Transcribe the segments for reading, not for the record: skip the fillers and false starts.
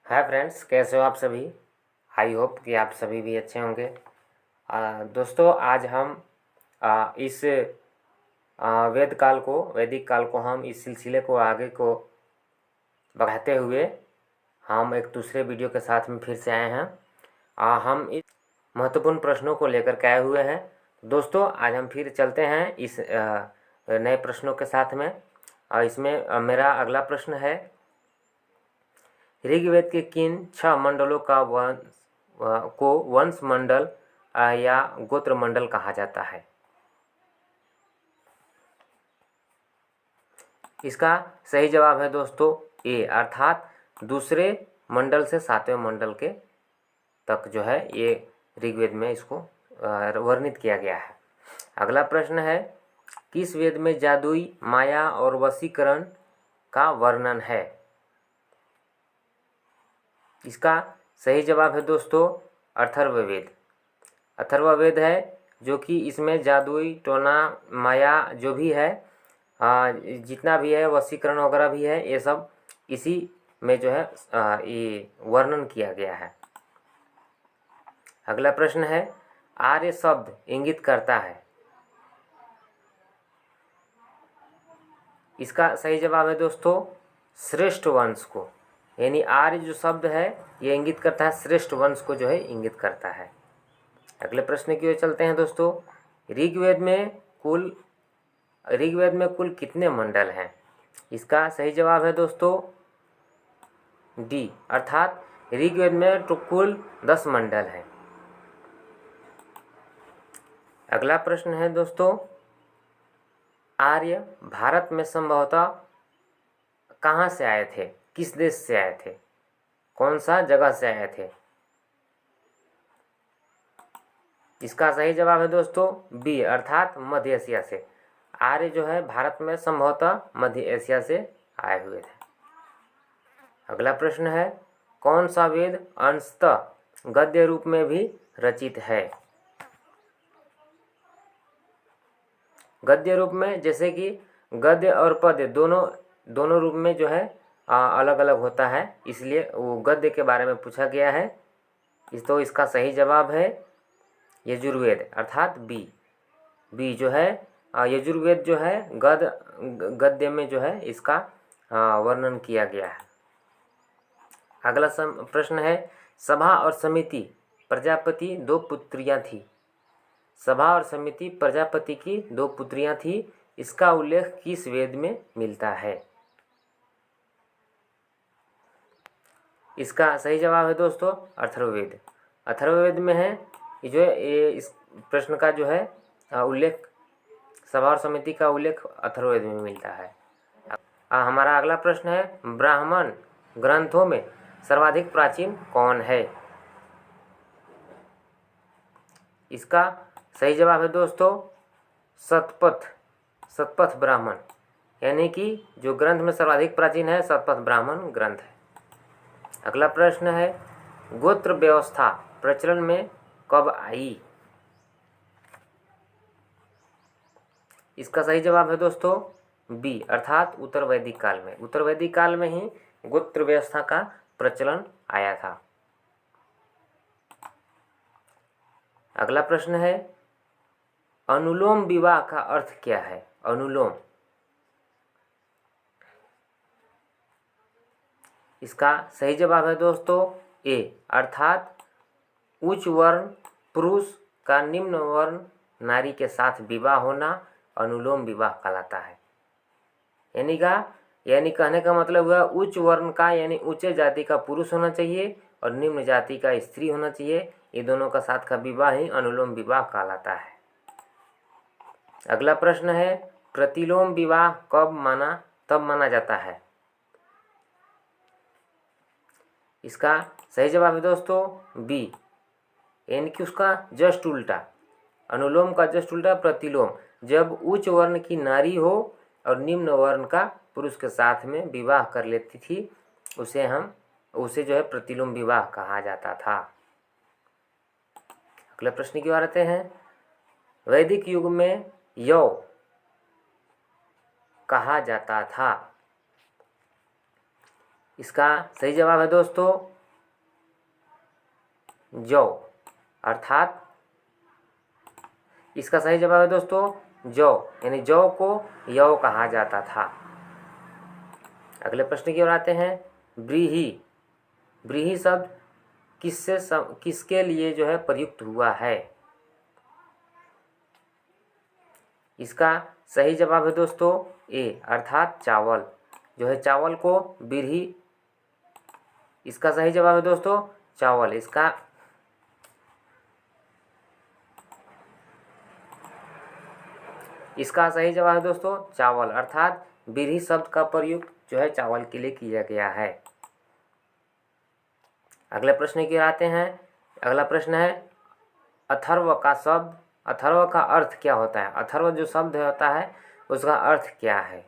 Hi friends, कैसे हो आप सभी। आई होप कि आप सभी भी अच्छे होंगे। दोस्तों, आज हम इस वैदिक काल को हम इस सिलसिले को आगे को बढ़ाते हुए हम एक दूसरे वीडियो के साथ में फिर से आए हैं। हम इस महत्वपूर्ण प्रश्नों को लेकर के आए हुए हैं। दोस्तों, आज हम फिर चलते हैं इस नए प्रश्नों के साथ में। इसमें मेरा अगला प्रश्न है, ऋग्वेद के किन 6 मंडलों को वंश मंडल या गोत्र मंडल कहा जाता है। इसका सही जवाब है दोस्तों ए, अर्थात दूसरे मंडल से 7वें मंडल के तक जो है ये ऋग्वेद में इसको वर्णित किया गया है। अगला प्रश्न है, किस वेद में जादुई माया और वशीकरण का वर्णन है। इसका सही जवाब है दोस्तों अथर्ववेद। अथर्ववेद है जो कि इसमें जादुई टोना माया जो भी है, जितना भी है, वशीकरण वगैरह भी है, ये सब इसी में जो है ये वर्णन किया गया है। अगला प्रश्न है, आर्य शब्द इंगित करता है। इसका सही जवाब है दोस्तों श्रेष्ठ वंश को, यानी आर्य जो शब्द है ये इंगित करता है श्रेष्ठ वंश को, जो है इंगित करता है। अगले प्रश्न की ओर चलते हैं दोस्तों। ऋग्वेद में कुल कितने मंडल हैं। इसका सही जवाब है दोस्तों डी, अर्थात ऋग्वेद में तो कुल 10 मंडल हैं। अगला प्रश्न है दोस्तों, आर्य भारत में संभवतः कहाँ से आए थे, किस देश से आए थे, कौन सा जगह से आए थे। इसका सही जवाब है दोस्तों बी, अर्थात मध्य एशिया से। आर्य जो है भारत में संभवतः मध्य एशिया से आए हुए थे। अगला प्रश्न है, कौन सा वेद अंशतः गद्य रूप में भी रचित है। गद्य रूप में, जैसे कि गद्य और पद्य दोनों रूप में जो है अलग अलग होता है, इसलिए वो गद्य के बारे में पूछा गया है। तो इसका सही जवाब है यजुर्वेद, अर्थात बी जो है यजुर्वेद जो है गद्य में जो है इसका वर्णन किया गया है। अगला प्रश्न है, सभा और समिति प्रजापति 2 पुत्रियां थी। सभा और समिति प्रजापति की 2 पुत्रियां थी। इसका उल्लेख किस वेद में मिलता है। इसका सही जवाब है दोस्तों अथर्ववेद। अथर्ववेद में है ये इस प्रश्न का जो है उल्लेख, सभा और समिति का उल्लेख अथर्ववेद में मिलता है। हमारा अगला प्रश्न है, ब्राह्मण ग्रंथों में सर्वाधिक प्राचीन कौन है। इसका सही जवाब है दोस्तों शतपथ ब्राह्मण, यानी कि जो ग्रंथ में सर्वाधिक प्राचीन है शतपथ ब्राह्मण ग्रंथ है। अगला प्रश्न है, गोत्र व्यवस्था प्रचलन में कब आई। इसका सही जवाब है दोस्तों बी, अर्थात उत्तर वैदिक काल में। उत्तर वैदिक काल में ही गोत्र व्यवस्था का प्रचलन आया था। अगला प्रश्न है, अनुलोम विवाह का अर्थ क्या है। अनुलोम, इसका सही जवाब है दोस्तों ए, अर्थात उच्च वर्ण पुरुष का निम्न वर्ण नारी के साथ विवाह होना अनुलोम विवाह कहलाता है। यानी कहने का मतलब हुआ उच्च वर्ण का यानी उच्च जाति का पुरुष होना चाहिए और निम्न जाति का स्त्री होना चाहिए। ये दोनों का साथ का विवाह ही अनुलोम विवाह कहलाता है। अगला प्रश्न है, प्रतिलोम विवाह तब माना जाता है। इसका सही जवाब है दोस्तों बी, यानी कि उसका जस्ट उल्टा, अनुलोम का जस्ट उल्टा प्रतिलोम। जब उच्च वर्ण की नारी हो और निम्न वर्ण का पुरुष के साथ में विवाह कर लेती थी, उसे जो है प्रतिलोम विवाह कहा जाता था। अगले प्रश्न की ओर आते हैं, वैदिक युग में यौ कहा जाता था। इसका सही जवाब है दोस्तों जौ, अर्थात इसका सही जवाब है दोस्तों जौ, यानी जौ को यौ कहा जाता था। अगले प्रश्न की ओर आते हैं। व्रीहि, व्रीहि शब्द किसके लिए जो है प्रयुक्त हुआ है? इसका सही जवाब है दोस्तों ए, अर्थात चावल, जो है चावल को व्रीहि, इसका सही जवाब है दोस्तों चावल। इसका सही जवाब है दोस्तों चावल, अर्थात व्रीहि शब्द का प्रयोग जो है चावल के लिए किया गया है। अगले प्रश्न की ओर आते हैं। अगला प्रश्न है अथर्व का शब्द, अथर्व का अर्थ क्या होता है? अथर्व जो शब्द होता है उसका अर्थ क्या है?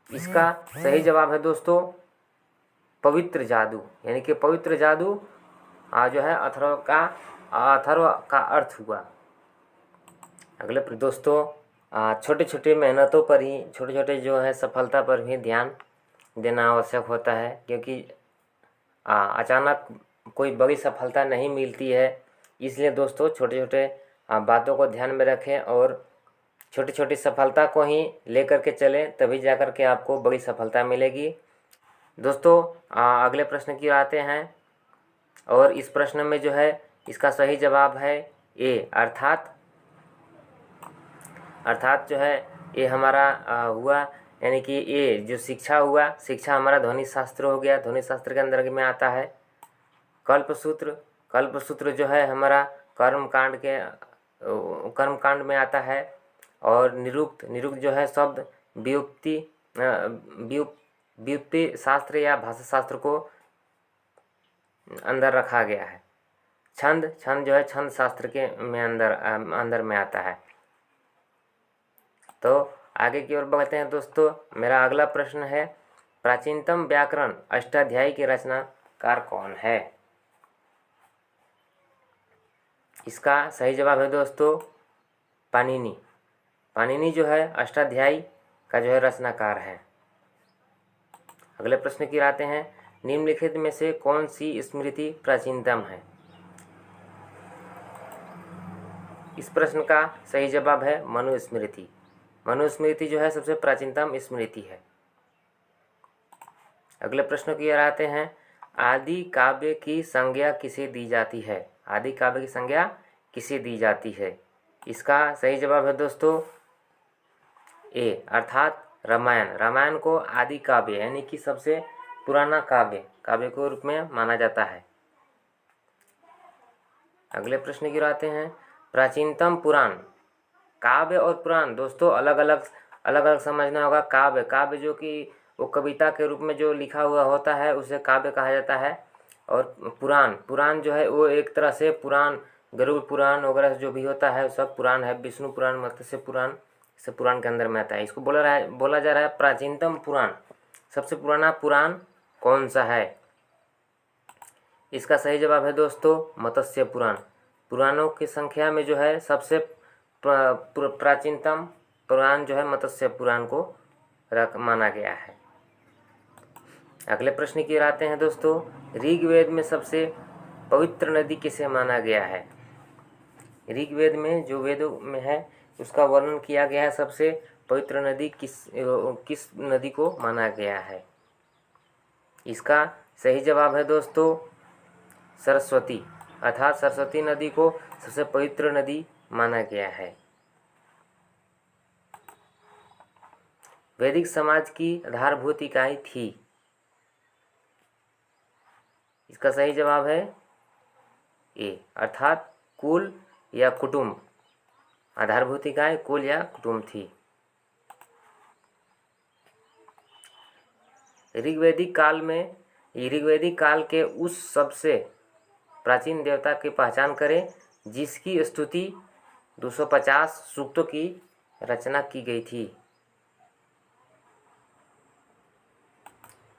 इसका सही जवाब है दोस्तों पवित्र जादू, यानी कि पवित्र जादू जो है अथर्व का अर्थ हुआ। अगले दोस्तों छोटे छोटे मेहनतों पर ही, छोटे छोटे जो है सफलता पर भी ध्यान देना आवश्यक होता है, क्योंकि अचानक कोई बड़ी सफलता नहीं मिलती है। इसलिए दोस्तों छोटे छोटे बातों को ध्यान में रखें और छोटी छोटी सफलता को ही लेकर के चलें, तभी जाकर के आपको बड़ी सफलता मिलेगी। दोस्तों अगले प्रश्न की आते हैं और इस प्रश्न में जो है इसका सही जवाब है ए, अर्थात जो है ये हमारा हुआ, यानी कि ये जो शिक्षा हुआ, शिक्षा हमारा ध्वनि शास्त्र हो गया। ध्वनि शास्त्र के अंदर में आता है कल्पसूत्र, कल्पसूत्र जो है हमारा कर्मकांड में आता है। और निरुक्त, निरुक्त जो है शब्द व्युत्पत्ति शास्त्र या भाषा शास्त्र को अंदर रखा गया है। छंद, छंद जो है छंद शास्त्र के अंदर में आता है। तो आगे की ओर बढ़ते हैं दोस्तों। मेरा अगला प्रश्न है प्राचीनतम व्याकरण अष्टाध्यायी के रचनाकार कौन है? इसका सही जवाब है दोस्तों पाणिनि। पाणिनि जो है अष्टाध्यायी का जो है रचनाकार है। अगले प्रश्न की आते हैं। निम्नलिखित में से कौन सी स्मृति प्राचीनतम है? इस प्रश्न का सही जवाब है मनुस्मृति। मनुस्मृति जो है सबसे प्राचीनतम स्मृति है। अगले प्रश्न की ओर आते हैं। आदि काव्य की संज्ञा किसे दी जाती है? आदि काव्य की संज्ञा किसे दी जाती है? इसका सही जवाब है दोस्तों ए, अर्थात रामायण। रामायण को आदि काव्य यानी कि सबसे पुराना काव्य के रूप में माना जाता है। अगले प्रश्न की ओर आते हैं। प्राचीनतम पुराण, काव्य और पुराण दोस्तों अलग अलग समझना होगा। काव्य जो कि वो कविता के रूप में जो लिखा हुआ होता है उसे काव्य कहा जाता है। और पुराण जो है वो एक तरह से पुराण, गरुड़ पुराण वगैरह जो भी होता है वो सब पुराण है। विष्णु पुराण, मत्स्य पुराण से पुराण के अंदर में आता है। इसको बोला जा रहा है प्राचीनतम पुराण, सबसे पुराना पुराण कौन सा है? इसका सही जवाब है दोस्तों मत्स्य पुराण। पुराणों की संख्या में जो है सबसे प्राचीनतम पुराण जो है मत्स्य पुराण को माना गया है। अगले प्रश्न की ओर आते हैं दोस्तों। ऋग्वेद में सबसे पवित्र नदी किसे माना गया है? ऋग्वेद में जो वेदों में है उसका वर्णन किया गया है। सबसे पवित्र नदी किस नदी को माना गया है? इसका सही जवाब है दोस्तों सरस्वती, अर्थात सरस्वती नदी को सबसे पवित्र नदी माना गया है। वैदिक समाज की आधारभूत इकाई थी। इसका सही जवाब है ए, अर्थात कुल या कुटुंब। आधारभूत इकाई कुल या कुटुंब थी। ऋग्वैदिक काल के उस सबसे प्राचीन देवता की पहचान करें जिसकी स्तुति 250 सूक्तों की रचना की गई थी।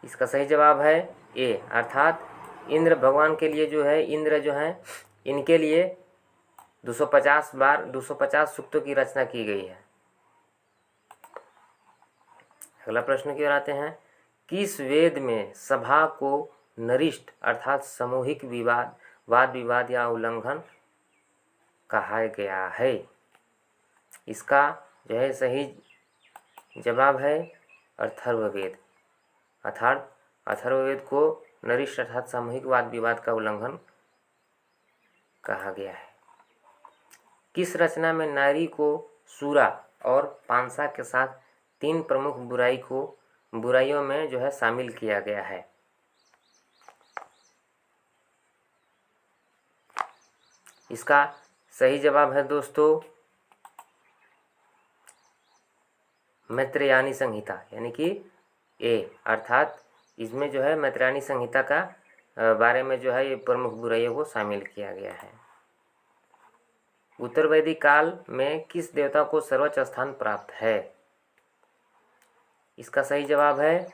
इसका सही जवाब है ए, अर्थात इंद्र भगवान के लिए जो है, इंद्र जो है इनके लिए 250 सूक्तों की रचना की गई है। अगला प्रश्न की ओर आते हैं। किस वेद में सभा को नरिष्ठ अर्थात सामूहिक विवाद, वाद विवाद या उल्लंघन कहा गया है। इसका जो है सही जवाब है अथर्ववेद। अर्थात अथर्ववेद को नरिष्ठ अर्थात सामूहिक वाद विवाद का उल्लंघन कहा गया है। किस रचना में नारी को सूरा और पांसा के साथ 3 प्रमुख बुराइयों में जो है शामिल किया गया है? इसका सही जवाब है दोस्तों मैत्रेयानी संहिता, यानी कि ए, अर्थात इसमें जो है मैत्रेयानी संहिता का बारे में जो है ये प्रमुख बुराइयों को शामिल किया गया है। उत्तर वैदिक काल में किस देवता को सर्वोच्च स्थान प्राप्त है? इसका सही जवाब है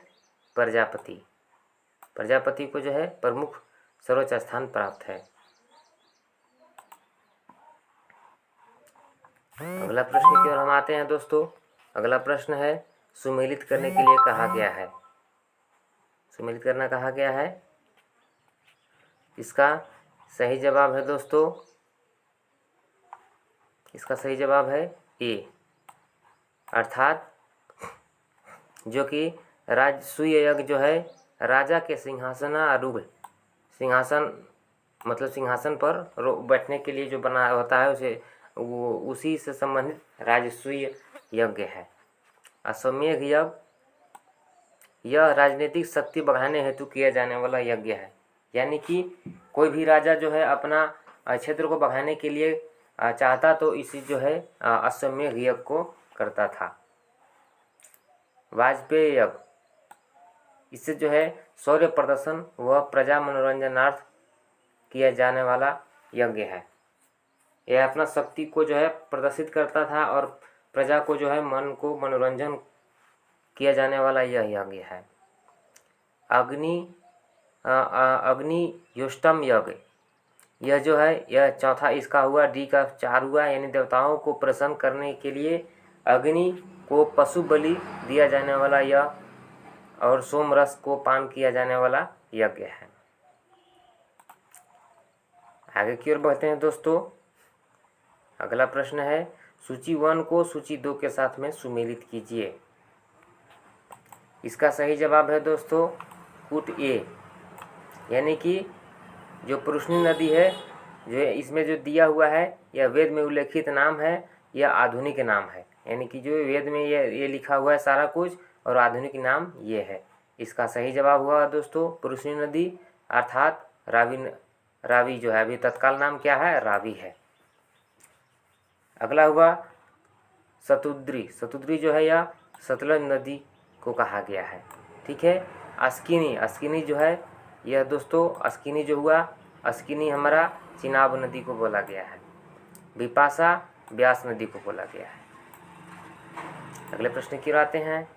प्रजापति। प्रजापति को जो है प्रमुख सर्वोच्च स्थान प्राप्त है। अगला प्रश्न की ओर हम आते हैं दोस्तों। अगला प्रश्न है सुमेलित करने के लिए कहा गया है। सुमेलित करना कहा गया है। इसका सही जवाब है दोस्तों, इसका सही जवाब है ए, अर्थात जो कि राजसूय यज्ञ जो है राजा के सिंहासनारूढ़, सिंहासन मतलब सिंहासन पर बैठने के लिए जो बना होता है उसे वो उसी से संबंधित राजसूय यज्ञ है। अश्वमेध यज्ञ यह राजनीतिक शक्ति बढ़ाने हेतु किया जाने वाला यज्ञ है, यानी कि कोई भी राजा जो है अपना क्षेत्र को बढ़ाने के लिए चाहता तो इसी जो है अश्वमेध यज्ञ को करता था। वाजपेयी यज्ञ, इससे जो है शौर्य प्रदर्शन व प्रजा मनोरंजनार्थ किया जाने वाला यज्ञ है। यह अपना शक्ति को जो है प्रदर्शित करता था और प्रजा को जो है मन को मनोरंजन किया जाने वाला यह यज्ञ है। अग्नियोष्टम यज्ञ, यह जो है यह चौथा इसका हुआ, डी का 4 हुआ, यानी देवताओं को प्रसन्न करने के लिए अग्नि को पशु बलि दिया जाने वाला यह और सोम रस को पान किया जाने वाला यज्ञ है। आगे की ओर बढ़ते हैं दोस्तों। अगला प्रश्न है सूची 1 को सूची 2 के साथ में सुमेलित कीजिए। इसका सही जवाब है दोस्तों कूट ए, यानी कि जो पुरुषनी नदी है जो इसमें जो दिया हुआ है यह वेद में उल्लेखित नाम है, यह आधुनिक नाम है, यानी कि जो वेद में ये लिखा हुआ है सारा कुछ और आधुनिक नाम ये है। इसका सही जवाब हुआ दोस्तों पुरुषनी नदी, अर्थात रावी जो है अभी तत्काल नाम क्या है, रावी है। अगला हुआ शतुद्री। शतुद्री जो है यह सतलज नदी को कहा गया है। ठीक है। अस्किनी जो है यह दोस्तों अस्किनी जो हुआ, अस्किनी हमारा चिनाब नदी को बोला गया है। बिपाशा व्यास नदी को बोला गया है। अगले प्रश्न की ओर आते हैं।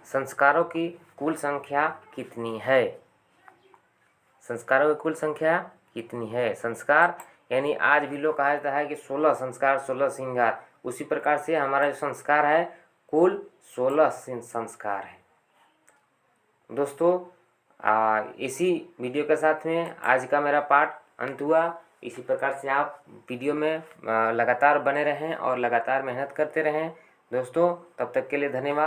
संस्कारों की कुल संख्या कितनी है? संस्कारों की कुल संख्या कितनी है? संस्कार यानी आज भी लोग कहा जाता है कि 16 संस्कार 16 श्रृंगार, उसी प्रकार से हमारा जो संस्कार है कुल 16 संस्कार है। दोस्तों इसी वीडियो के साथ में आज का मेरा पाठ अंत हुआ। इसी प्रकार से आप वीडियो में लगातार बने रहें और लगातार मेहनत करते रहें। दोस्तों तब तक के लिए धन्यवाद।